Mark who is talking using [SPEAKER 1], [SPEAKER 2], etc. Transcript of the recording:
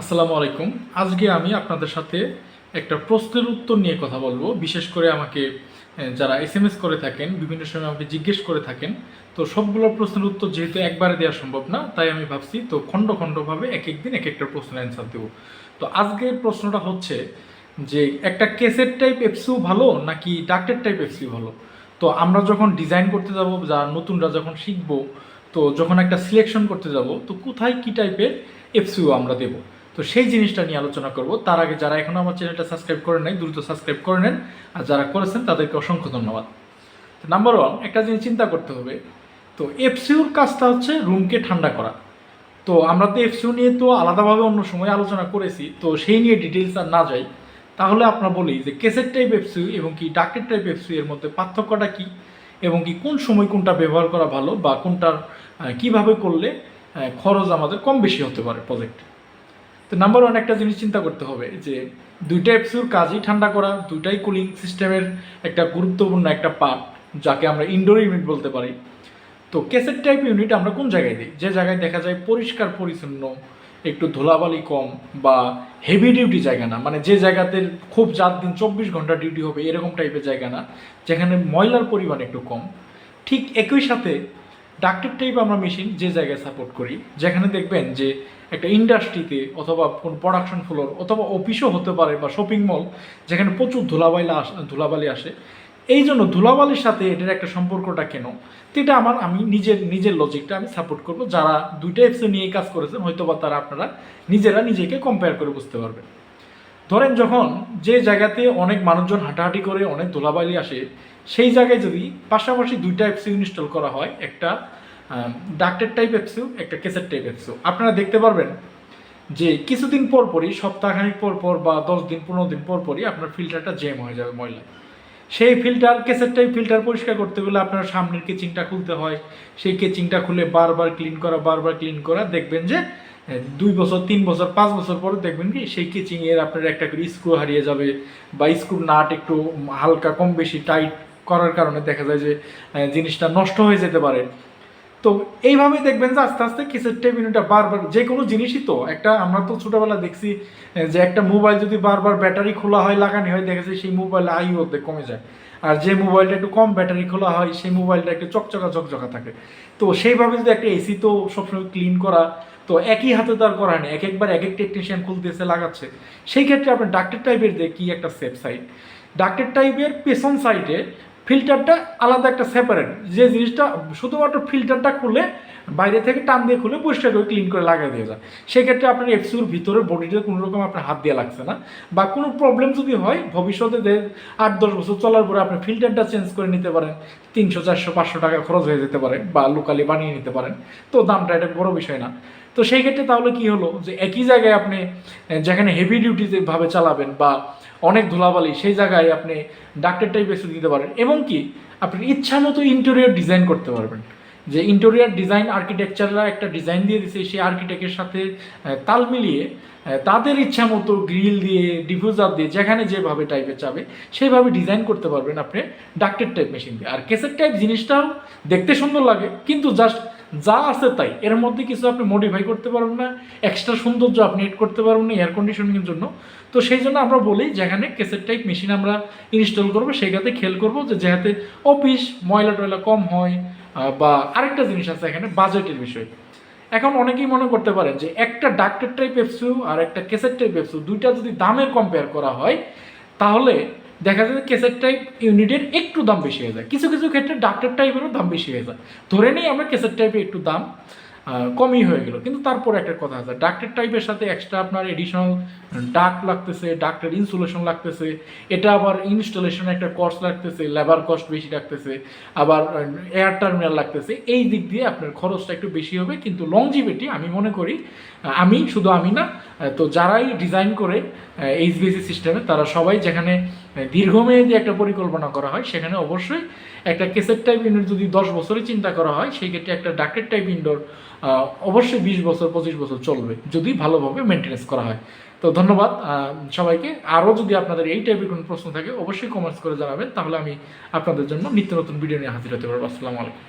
[SPEAKER 1] আসসালামু আলাইকুম। আজকে আমি আপনাদের সাথে একটা প্রশ্নের উত্তর নিয়ে কথা বলবো। বিশেষ করে আমাকে যারা এসএমএস করে থাকেন, বিভিন্ন সময় আমাকে জিজ্ঞেস করে থাকেন। তো সবগুলো প্রশ্নের উত্তর যেহেতু একবারে দেওয়া সম্ভব না, তাই আমি ভাবছি তো খণ্ড খণ্ডভাবে এক এক দিন এক একটা প্রশ্নের অ্যান্সার দেবো। তো আজকের প্রশ্নটা হচ্ছে যে একটা কেসেট টাইপ এফসিউ ভালো নাকি ডাক্টেড টাইপ এফসিউ ভালো? তো আমরা যখন ডিজাইন করতে যাব, যারা নতুনরা যখন শিখবো, তো যখন একটা সিলেকশন করতে যাব, তো কোথায় কী টাইপের এফসিউ আমরা দেবো, তো সেই জিনিসটা নিয়ে আলোচনা করব। তার আগে যারা এখনও আমার চ্যানেলটা সাবস্ক্রাইব করে নেয়, দ্রুত সাবস্ক্রাইব করে নেন, আর যারা করেছেন তাদেরকে অসংখ্য ধন্যবাদ। তো নাম্বার ওয়ান, একটা জিনিস চিন্তা করতে হবে। তো এফসিউর কাজটা হচ্ছে রুমকে ঠান্ডা করা। তো আমরা তো এফসিউ নিয়ে তো আলাদাভাবে অন্য সময় আলোচনা করেছি, তো সেই নিয়ে ডিটেলস আর না যাই। তাহলে আপনারা বলি যে কেসেট টাইপ এফসিউ এবং কি ডাক্টেড টাইপ এফসিউ এর মধ্যে পার্থক্যটা কী, এবং কি কোন সময় কোনটা ব্যবহার করা ভালো, বা কোনটার কিভাবে করলে খরচ আমাদের কম বেশি হতে পারে প্রজেক্টে। তো নাম্বার ওয়ান, একটা জিনিস চিন্তা করতে হবে যে দুইটা এফসিউর কাজই ঠান্ডা করা, দুইটাই কুলিং সিস্টেমের একটা গুরুত্বপূর্ণ একটা পার্ট, যাকে আমরা ইনডোর ইউনিট বলতে পারি। তো ক্যাসেট টাইপ ইউনিট আমরা কোন জায়গায় দিই? যে জায়গায় দেখা যায় পরিষ্কার পরিচ্ছন্ন, একটু ধুলাবালি কম, বা হেভি ডিউটি জায়গা না, মানে যে জায়গাতে খুব 4 দিন 24 ঘন্টা ডিউটি হবে এরকম টাইপের জায়গা না, যেখানে ময়লার পরিমাণ একটু কম। ঠিক একই সাথে ডাক্টেড টাইপ আমরা মেশিন যে জায়গায় সাপোর্ট করি, যেখানে দেখবেন যে একটা ইন্ডাস্ট্রিতে অথবা কোনো প্রোডাকশন ফ্লোর অথবা অফিসও হতে পারে, বা শপিং মল, যেখানে প্রচুর ধুলাবালি আসে। এই জন্য ধুলাবালির সাথে এটার একটা সম্পর্কটা কেন, তো এটা আমি নিজের লজিকটা আমি সাপোর্ট করব। যারা দুইটা এফসি নিয়ে কাজ করেছেন হয়তো বা তারা আপনারা নিজেকে কম্পেয়ার করে বুঝতে পারবেন। ধরেন যখন যে জায়গাতে অনেক মানুষজন হাঁটাহাঁটি করে, অনেক ধুলাবালি আসে, সেই জায়গায় যদি পাশাপাশি দুইটা এফসিউ ইনস্টল করা হয়, একটা ডাক্টেড টাইপ এফসিউ, একটা কেসেট টাইপ এফসিউ, আপনারা দেখতে পারবেন যে কিছুদিন পর পরই, সপ্তাহখানিক পর পর বা 10 দিন 15 দিন পর পরই আপনার ফিল্টারটা জ্যাম হয়ে যাবে ময়লায়। সেই কেসেট টাইপ ফিল্টার পরিষ্কার করতে গেলে আপনার সামনের কেচিংটা খুলতে হয়। সেই কেচিংটা খুলে বারবার ক্লিন করা, দেখবেন যে 2 বছর 3 বছর 5 বছর পরে দেখবেন কি সেই কেচিংয়ের আপনার একটা করে স্ক্রু হারিয়ে যাবে, বা স্ক্রু নাট একটু হালকা কম বেশি টাইট করার কারণে দেখা যায় যে জিনিসটা নষ্ট হয়ে যেতে পারে। তো এইভাবে দেখবেন যে আস্তে আস্তে কেসেট টাইপ ইউনিটটা বারবার, যে কোনো জিনিসই তো একটা, আমরা তো ছোটোবেলা দেখছি যে একটা মোবাইল যদি বারবার ব্যাটারি খোলা হয়, লাগানো হয়, দেখা যায় সেই মোবাইল আয়ু অর্ধেক কমে যায়। আর যে মোবাইলটা একটু কম ব্যাটারি খোলা হয়, সেই মোবাইলটা একটু চকচকা থাকে। তো সেইভাবে যদি একটা এসি তো সবসময় ক্লিন করা, তো একই হাতে তো আর করা নেই, একবার এক টেকনিশিয়ান খুলতেছে, লাগাচ্ছে। সেই ক্ষেত্রে আপনার ডাক্টেড টাইপের যে কি একটা সেফ সাইড, ডাক্টেড টাইপের পেছন সাইডে ফিল্টারটা আলাদা একটা সেপারেট, যে জিনিসটা শুধুমাত্র ফিল্টারটা খুলে বাইরে থেকে টান দিয়ে খুলে পরিষ্কার করে ক্লিন করে লাগিয়ে দিয়ে যায়। সেক্ষেত্রে আপনার এফসিউর ভিতরে বডিতে কোনো রকম আপনার হাত দিয়ে লাগছে না, বা কোনো প্রবলেম যদি হয় ভবিষ্যতে 8-10 বছর চলার পরে আপনি ফিল্টারটা চেঞ্জ করে নিতে পারেন, 300 400 500 টাকা খরচ হয়ে যেতে পারে, বা লোকালি বানিয়ে নিতে পারেন। তো দামটা এটা বড় বিষয় না। তো সেই ক্ষেত্রে তাহলে কি হলো, যে একই জায়গায় আপনি যেখানে হেভি ডিউটিতে ভাবে চালাবেন বা অনেক ধুলাবালি, সেই জায়গায় আপনি ডাক্টেড টাইপ এসে দিতে পারেন, এবং কি আপনি ইচ্ছা মতো ইন্টেরিয়র ডিজাইন করতে পারবেন। যে ইন্টেরিয়র ডিজাইন আর্কিটেকচাররা একটা ডিজাইন দিয়ে দিচ্ছে, সেই আর্কিটেক্টের সাথে তাল মিলিয়ে তাদের ইচ্ছা মতো গ্রিল দিয়ে, ডিফিউজার দিয়ে, যেখানে যেভাবে টাইপের চাবে সেইভাবে ডিজাইন করতে পারবেন আপনি ডাক্টেড টাইপ মেশিন দিয়ে। আর কেসেট টাইপ জিনিসটাও দেখতে সুন্দর লাগে, কিন্তু জাস্ট যা আছে তাই, এর মধ্যে কিছু আপনি মডিফাই করতে পারবেন না, এক্সট্রা সৌন্দর্য আপনি এড করতে পারবেন না এয়ার কন্ডিশনিংয়ের জন্য। তো সেই জন্য আমরা বলি, যেখানে কেসেট টাইপ মেশিন আমরা ইনস্টল করবো সেখানে খেয়াল করবো যে যাতে অফিস ময়লা টয়লা কম হয়। বা আরেকটা জিনিস আছে এখানে, বাজেটের বিষয়। এখন অনেকেই মনে করতে পারেন যে একটা ডাক্টেড টাইপ এফসিউ আর একটা কেসেট টাইপ এফসিউ, দুইটা যদি দামের কম্পেয়ার করা হয়, তাহলে দেখা যায় কেসেট টাইপ ইউনিটের একটু দাম বেশি হয়ে যায়, কিছু কিছু ক্ষেত্রে ডাক্টেড টাইপেরও দাম বেশি হয়ে যায়। ধরে নেই আমরা কেসেট টাইপে একটু দাম কমই হয়ে গেল, কিন্তু তারপর একটা কথা আছে, ডাক্টেড টাইপের সাথে এক্সট্রা আপনার এডিশনাল ডাক্ট লাগতেছে, ডাক্টের ইনসুলেশন লাগতেছে, এটা আবার ইনস্টলেশন একটা কস্ট লাগতেছে, লেবার কস্ট বেশি লাগতেছে, আবার এয়ার টার্মিনাল লাগতেছে। এই দিক দিয়ে আপনার খরচটা একটু বেশি হবে, কিন্তু লংজিভিটি আমি মনে করি, আমি না, তো যারাই ডিজাইন করে এইচভিএসি সিস্টেমে, তারা সবাই যেখানে দীর্ঘমেয়াদী একটা পরিকল্পনা করা হয়, সেখানে অবশ্যই একটা কেসেট টাইপ ইউনিট যদি 10 বছরে চিন্তা করা হয়, সেই ক্ষেত্রে একটা ডাক্টেড টাইপ ইনডোর অবশ্যই 20 বছর 25 বছর চলবে, যদি ভালোভাবে মেনটেনেন্স করা হয়। তো ধন্যবাদ সবাইকে। আরও যদি আপনাদের এই টাইপের কোনো প্রশ্ন থাকে অবশ্যই কমেন্টস করে জানাবেন, তাহলে আমি আপনাদের জন্য নিত্য নতুন ভিডিও নিয়ে হাজির হতে পারবো। আসসালামু আলাইকুম।